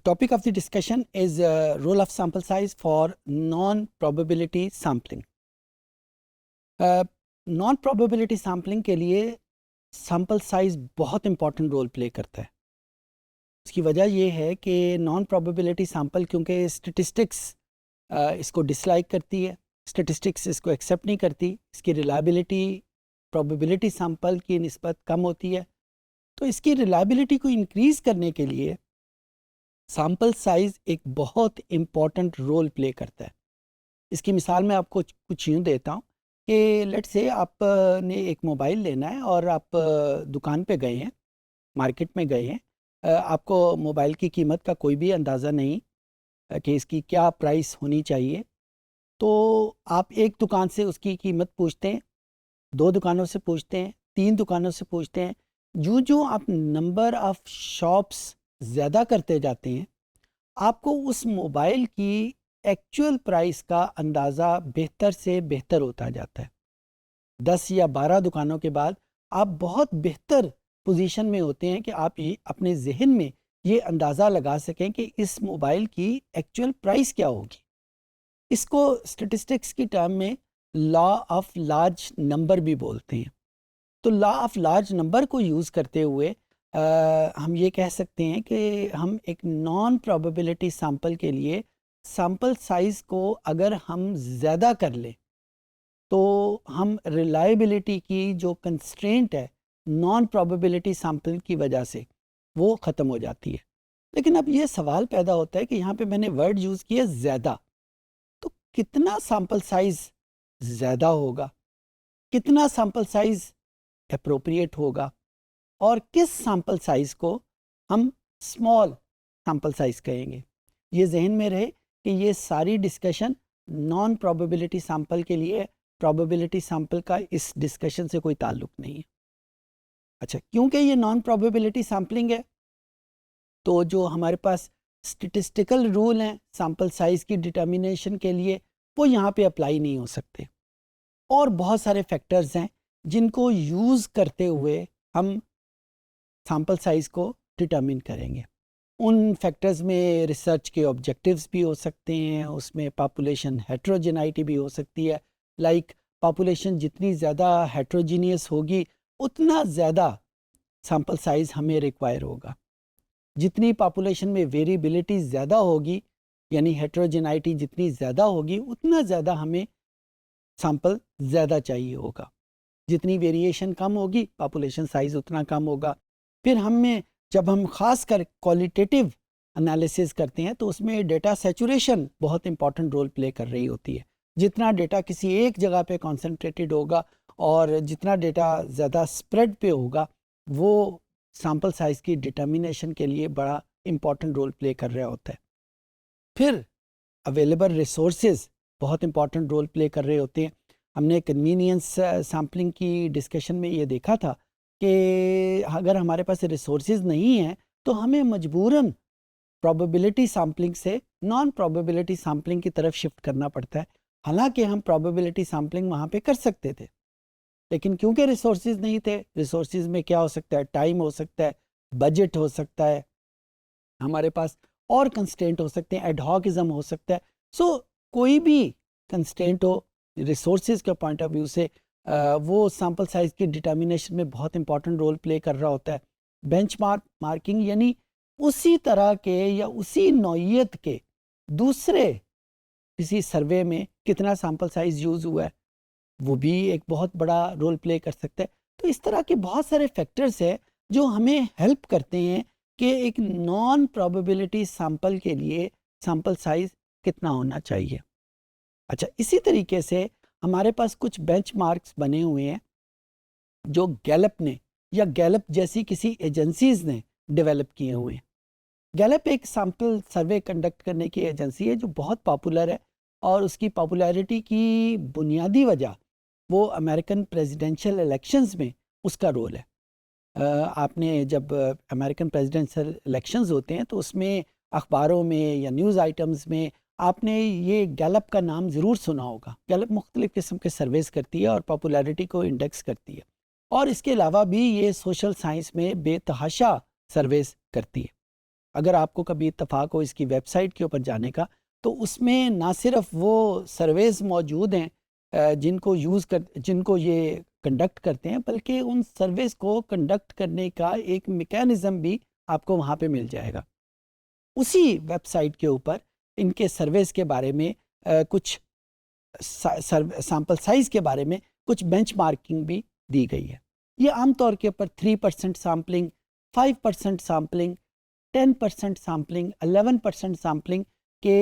topic of the discussion is role of sample size for non-probability sampling. Non-probability sampling के लिए sample size बहुत important role play करता है. इसकी वजह ये है कि non-probability sample क्योंकि statistics इसको dislike करती है, statistics इसको accept नहीं करती, इसकी reliability probability sample की निस्बत कम होती है. तो इसकी reliability को increase करने के लिए सैम्पल साइज़ एक बहुत इम्पॉर्टेंट रोल प्ले करता है. इसकी मिसाल मैं आपको कुछ यूँ देता हूँ कि लेट्स से आपने एक मोबाइल लेना है और आप दुकान पे गए हैं, मार्केट में गए हैं, आपको मोबाइल की कीमत का कोई भी अंदाज़ा नहीं कि इसकी क्या प्राइस होनी चाहिए. तो आप एक दुकान से उसकी कीमत पूछते हैं, 2 दुकानों से पूछते हैं, 3 दुकानों से पूछते हैं. जो आप नंबर ऑफ़ शॉप्स ज़्यादा करते जाते हैं, आपको उस मोबाइल की एक्चुअल प्राइस का अंदाज़ा बेहतर से बेहतर होता जाता है. 10 या 12 दुकानों के बाद आप बहुत बेहतर पोजीशन में होते हैं कि आप ये अपने जहन में ये अंदाज़ा लगा सकें कि इस मोबाइल की एक्चुअल प्राइस क्या होगी. इसको स्टैटिस्टिक्स की टर्म में लॉ ऑफ लार्ज नंबर भी बोलते हैं. तो लॉ ऑफ लार्ज नंबर को यूज़ करते हुए हम ये कह सकते हैं कि हम एक नॉन प्रोबेबिलिटी सैंपल के लिए सैंपल साइज़ को अगर हम ज़्यादा कर लें तो हम रिलायबिलिटी की जो कंस्ट्रेंट है नॉन प्रोबेबिलिटी सैंपल की वजह से वो ख़त्म हो जाती है. लेकिन अब ये सवाल पैदा होता है कि यहाँ पे मैंने वर्ड यूज़ किया ज़्यादा, तो कितना सैंपल साइज़ ज़्यादा होगा, कितना सैंपल साइज़ एप्रोप्रिएट होगा और किस सैंपल साइज़ को हम स्मॉल सैंपल साइज़ कहेंगे. ये जहन में रहे कि ये सारी डिस्कशन नॉन प्रोबेबिलिटी सैंपल के लिए, प्रोबेबिलिटी सैंपल का इस डिस्कशन से कोई ताल्लुक नहीं है. अच्छा, क्योंकि ये नॉन प्रोबेबिलिटी सैंपलिंग है तो जो हमारे पास स्टैटिस्टिकल रूल हैं सैंपल साइज़ की डिटर्मिनेशन के लिए वो यहाँ पे अप्लाई नहीं हो सकते. और बहुत सारे फैक्टर्स हैं जिनको यूज़ करते हुए हम सैंपल साइज़ को डिटर्मिन करेंगे. उन फैक्टर्स में रिसर्च के ऑब्जेक्टिव्स भी हो सकते हैं, उसमें पॉपुलेशन हेट्रोजेनाइटी भी हो सकती है. लाइक पॉपुलेशन जितनी ज़्यादा हेट्रोजीनियस होगी उतना ज़्यादा सैंपल साइज़ हमें रिक्वायर होगा. जितनी पॉपुलेशन में वेरिएबिलिटी ज़्यादा होगी यानी हेट्रोजेनाइटी जितनी ज़्यादा होगी उतना ज़्यादा हमें सैंपल ज़्यादा चाहिए होगा. जितनी वेरिएशन कम होगी पॉपुलेशन साइज़ उतना कम होगा. फिर जब हम ख़ास कर क्वालिटेटिव एनालिसिस करते हैं तो उसमें डेटा सैचुरेशन बहुत इंपॉर्टेंट रोल प्ले कर रही होती है. जितना डेटा किसी एक जगह पे कॉन्सेंट्रेटेड होगा और जितना डेटा ज़्यादा स्प्रेड पे होगा वो सैंपल साइज़ की डिटर्मिनेशन के लिए बड़ा इंपॉर्टेंट रोल प्ले कर रहा होता है. फिर अवेलेबल रिसोर्सेज बहुत इंपॉर्टेंट रोल प्ले कर रहे होते हैं. हमने कन्वीनियंस सैम्पलिंग की डिस्कशन में ये देखा था कि अगर हमारे पास रिसोर्सेज नहीं हैं तो हमें मजबूरन प्रोबेबिलिटी सैम्पलिंग से नॉन प्रोबेबिलिटी सैम्पलिंग की तरफ शिफ्ट करना पड़ता है. हालांकि हम प्रोबेबिलिटी सैम्पलिंग वहाँ पे कर सकते थे लेकिन क्योंकि रिसोर्सेज नहीं थे, रिसोर्सेज में क्या हो सकता है, टाइम हो सकता है, बजट हो सकता है, हमारे पास और कंस्ट्रेंट हो सकते हैं, एडहॉकिज्म हो सकता है. सो कोई भी कंस्ट्रेंट हो रिसोर्सेज के पॉइंट ऑफ व्यू से वो सैंपल साइज़ की डिटर्मिनेशन में बहुत इंपॉर्टेंट रोल प्ले कर रहा होता है. मार्किंग यानी उसी तरह के या उसी नौइयत के दूसरे किसी सर्वे में कितना सैंपल साइज़ यूज़ हुआ है वो भी एक बहुत बड़ा रोल प्ले कर सकता है. तो इस तरह के बहुत सारे फैक्टर्स हैं जो हमें हेल्प करते हैं कि एक नॉन प्रोबेबिलिटी सैंपल के लिए सैंपल साइज़ कितना होना चाहिए. अच्छा, इसी तरीके से हमारे पास कुछ बेंचमार्क्स बने हुए हैं जो गैलप ने या गैलप जैसी किसी एजेंसीज़ ने डेवलप किए हुए हैं. गैलप एक सैंपल सर्वे कंडक्ट करने की एजेंसी है जो बहुत पॉपुलर है और उसकी पॉपुलैरिटी की बुनियादी वजह वो अमेरिकन प्रेसिडेंशियल इलेक्शंस में उसका रोल है. आपने जब अमेरिकन प्रेसिडेंशियल इलेक्शंस होते हैं तो उसमें अखबारों में या न्यूज़ आइटम्स में आपने ये गैलप का नाम ज़रूर सुना होगा. गैलप मुख्तलिफ़ किस्म के सर्वेस करती है और पॉपुलैरिटी को इंडेक्स करती है और इसके अलावा भी ये सोशल साइंस में बेतहाशा सर्वेस करती है. अगर आपको कभी इत्तफाक हो इसकी वेबसाइट के ऊपर जाने का, तो उसमें ना सिर्फ वो सर्वेज मौजूद हैं जिनको ये कंडक्ट करते हैं, बल्कि उन सर्वेज को कंडक्ट करने का एक मैकेनिज़्म भी आपको वहाँ पे मिल जाएगा। उसी वेबसाइट के ऊपर इनके सर्वेज के बारे में कुछ सैम्पल साइज़ के बारे में कुछ बेंचमार्किंग भी दी गई है। ये आमतौर के ऊपर 3% सैम्पलिंग, 5% सैम्पलिंग, 10% सैम्पलिंग, 11% सैम्पलिंग के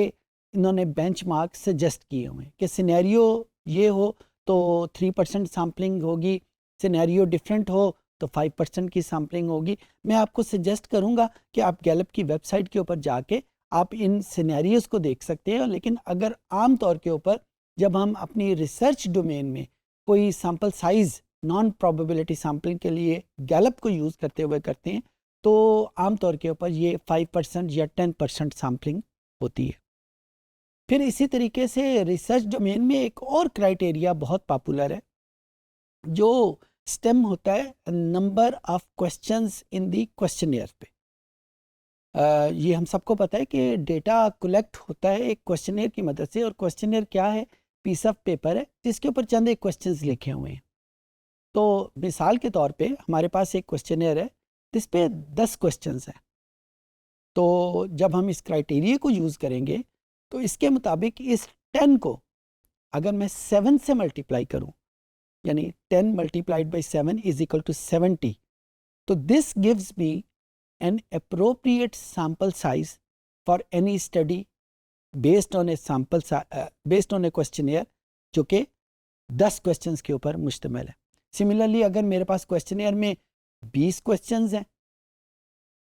इन्होंने बेंचमार्क सजेस्ट किए हुए हैं कि सिनेरियो ये हो तो 3% सैम्पलिंग होगी, सिनेरियो डिफरेंट हो तो 5% की सैम्पलिंग होगी। मैं आपको सजेस्ट करूंगा कि आप गैलप की वेबसाइट के ऊपर जाके आप इन सिनेरियोज को देख सकते हैं। लेकिन अगर आम तौर के ऊपर जब हम अपनी रिसर्च डोमेन में कोई sample size non probability sampling के लिए गैलप को यूज़ करते हुए करते हैं, तो आम तौर के ऊपर ये 5% या 10% सैम्पलिंग होती है। फिर इसी तरीके से रिसर्च डोमेन में एक और क्राइटेरिया बहुत पॉपुलर है जो स्टेम होता है number of questions in the questionnaire पे। ये हम सबको पता है कि डेटा कलेक्ट होता है एक क्वेश्चनियर की मदद से, और क्वेश्चनियर क्या है, पीस ऑफ पेपर है जिसके ऊपर चंद एक क्वेश्चंस लिखे हुए हैं। तो मिसाल के तौर पे हमारे पास एक क्वेश्चनियर है जिस पे 10 क्वेश्चंस हैं। तो जब हम इस क्राइटेरिया को यूज़ करेंगे तो इसके मुताबिक इस 10 को अगर मैं 7 से मल्टीप्लाई करूं, यानी 10 multiplied by 7 is equal to 70, तो this gives me an appropriate sample size for any study based on a questionnaire जो कि 10 क्वेश्चंस के ऊपर मुश्तमिल है। सिमिलरली अगर मेरे पास क्वेश्चनियर में 20 क्वेश्चंस हैं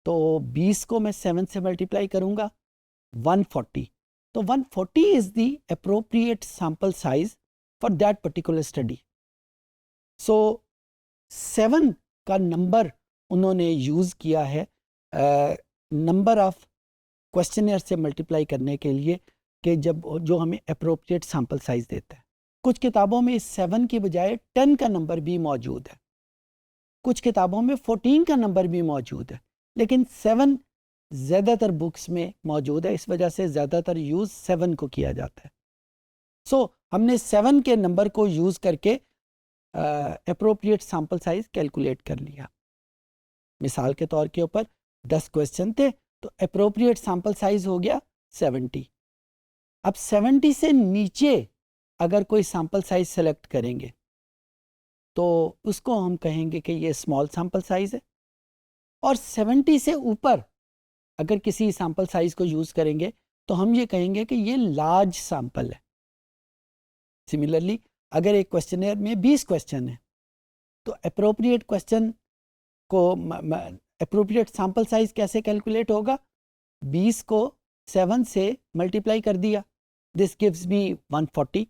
तो 20 को मैं 7 से मल्टीप्लाई करूंगा 140, तो 140 is the appropriate sample size for that particular study. So 7 का नंबर उन्होंने यूज़ किया है नंबर ऑफ क्वेश्चनियर से मल्टीप्लाई करने के लिए कि जो हमें अप्रोप्रिएट सैंपल साइज देता है। कुछ किताबों में 7 की बजाय 10 का नंबर भी मौजूद है, कुछ किताबों में 14 का नंबर भी मौजूद है, लेकिन 7 ज़्यादातर बुक्स में मौजूद है, इस वजह से ज़्यादातर यूज़ 7 को किया जाता है। सो हमने 7 के नंबर को यूज़ करके अप्रोप्रिएट सैंपल साइज कैलकुलेट कर लिया। मिसाल के तौर के ऊपर 10 क्वेश्चन थे तो अप्रोप्रिएट सैंपल साइज हो गया 70। अब 70 से नीचे अगर कोई सैंपल साइज सेलेक्ट करेंगे तो उसको हम कहेंगे कि ये स्मॉल सैंपल साइज है, और 70 से ऊपर अगर किसी सैंपल साइज को यूज़ करेंगे तो हम ये कहेंगे कि ये लार्ज सैंपल है। सिमिलरली अगर एक क्वेश्चनर में 20 क्वेश्चन है तो अप्रोप्रिएट क्वेश्चन को अप्रोप्रिएट सैंपल साइज कैसे कैलकुलेट होगा, 20 को 7 से मल्टीप्लाई कर दिया, this gives me 140।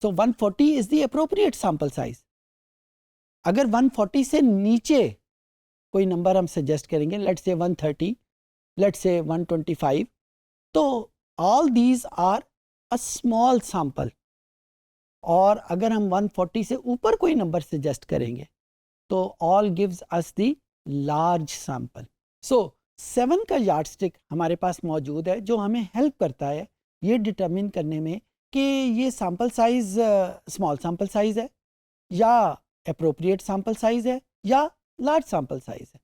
So 140 is the appropriate sample size. अगर 140 से नीचे कोई नंबर हम सजेस्ट करेंगे, लेट्स से 130, लेट्स से 125, तो all these are a small sample. और अगर हम 140 से ऊपर कोई नंबर सजेस्ट करेंगे तो all gives us the large sample. So 7 का यार्डस्टिक हमारे पास मौजूद है जो हमें हेल्प करता है ये डिटरमिन करने में कि ये sample size small sample size है या अप्रोप्रिएट सैंपल साइज है या लार्ज सैंपल साइज है।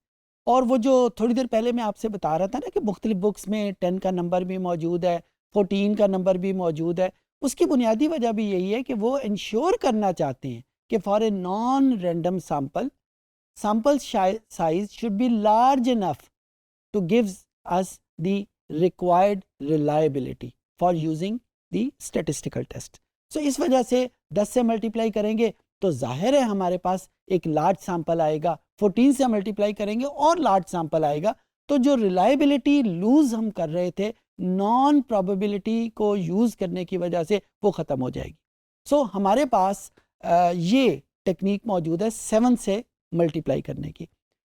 और वो जो थोड़ी देर पहले मैं आपसे बता रहा था ना कि मुख्तलिफ बुक्स में 10 का नंबर भी मौजूद है, 14 का नंबर भी मौजूद है, उसकी बुनियादी वजह भी यही है कि वो इंश्योर करना चाहते हैं कि for a non random sample size should be large enough to gives us the required reliability for using the statistical test. So इस वजह से 10 से मल्टीप्लाई करेंगे तो जाहिर है हमारे पास एक लार्ज सैंपल आएगा, 14 से मल्टीप्लाई करेंगे और लार्ज सैंपल आएगा, तो जो रिलायबिलिटी लूज हम कर रहे थे नॉन प्रोबेबिलिटी को यूज़ करने की वजह से वो ख़त्म हो जाएगी। सो हमारे पास ये टेक्निक मौजूद है 7 से मल्टीप्लाई करने की।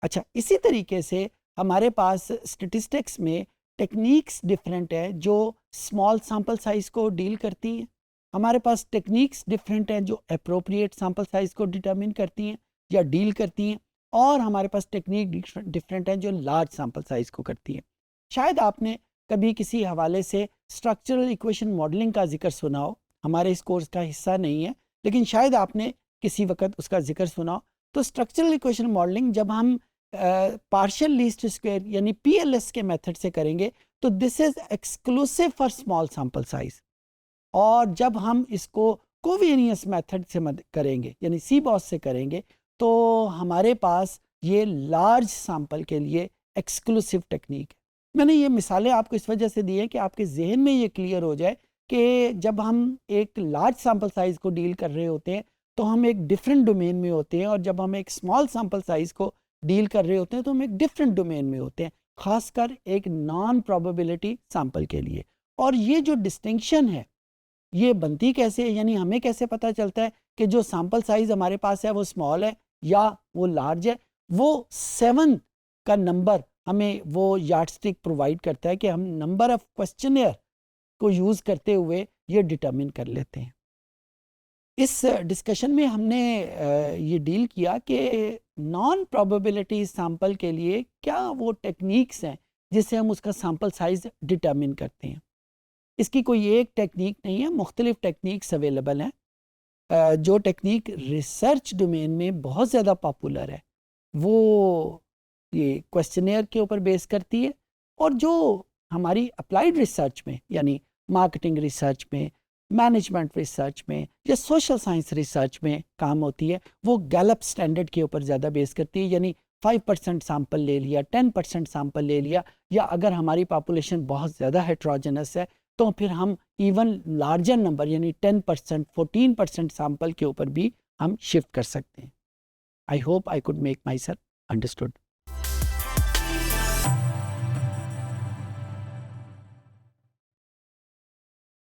अच्छा, इसी तरीके से हमारे पास स्टेटिस्टिक्स में टेक्निक्स डिफरेंट है जो स्मॉल सैंपल साइज को डील करती हैं, हमारे पास टेक्निक्स डिफरेंट हैं जो अप्रोप्रिएट सैंपल साइज को डिटरमिन करती हैं या डील करती हैं, और हमारे पास टेक्निक डिफरेंट हैं जो लार्ज सैंपल साइज को करती हैं। शायद आपने कभी किसी हवाले से स्ट्रक्चरल इक्वेशन मॉडलिंग का जिक्र सुना हो, हमारे इस कोर्स का हिस्सा नहीं है लेकिन शायद आपने किसी वक्त उसका जिक्र सुना हो। तो स्ट्रक्चरल इक्वेशन मॉडलिंग जब हम पार्शियल लीस्ट स्क्वायर यानी PLS के मेथड से करेंगे तो this is exclusive for small sample size, और जब हम इसको कोवेरियंस मेथड से करेंगे यानी CBOS से करेंगे तो हमारे पास ये लार्ज सैंपल के लिए एक्सक्लूसिव टेक्निक है। मैंने ये मिसालें आपको इस वजह से दी हैं कि आपके जहन में ये क्लियर हो जाए कि जब हम एक लार्ज सैंपल साइज़ को डील कर रहे होते हैं तो हम एक डिफरेंट डोमेन में होते हैं, और जब हम एक स्मॉल सैंपल साइज़ को डील कर रहे होते हैं तो हम एक डिफरेंट डोमेन में होते हैं, खासकर एक नॉन प्रोबेबिलिटी सैंपल के लिए। और ये जो डिस्टिंक्शन है ये बनती कैसे है, यानी हमें कैसे पता चलता है कि जो सैंपल साइज़ हमारे पास है वो स्मॉल है या वो लार्ज है? वो 7 का नंबर हमें वो यार्डस्टिक प्रोवाइड करता है कि हम नंबर ऑफ क्वेश्चनियर को यूज़ करते हुए ये डिटरमिन कर लेते हैं। इस डिस्कशन में हमने ये डील किया कि नॉन प्रोबेबिलिटी सैंपल के लिए क्या वो टेक्निक्स हैं जिससे हम उसका सैंपल साइज़ डिटरमिन करते हैं। इसकी कोई एक टेक्निक नहीं है, मुख्तलिफ टेक्निक्स अवेलेबल हैं। जो टेक्निक रिसर्च डोमेन में बहुत ज़्यादा पॉपुलर है वो ये क्वेश्चनियर के ऊपर बेस करती है, और जो हमारी अप्लाइड रिसर्च में यानी मार्केटिंग रिसर्च में, मैनेजमेंट रिसर्च में या सोशल साइंस रिसर्च में काम होती है वो गैलप स्टैंडर्ड के ऊपर ज़्यादा बेस करती है, यानी 5% सैंपल ले लिया, 10% सैंपल ले लिया, या अगर हमारी पॉपुलेशन बहुत ज़्यादा हेट्रोजेनस है तो फिर हम इवन लार्जर नंबर यानी 10%, 14% सैंपल के ऊपर भी हम शिफ्ट कर सकते हैं। I hope I could make my self understood.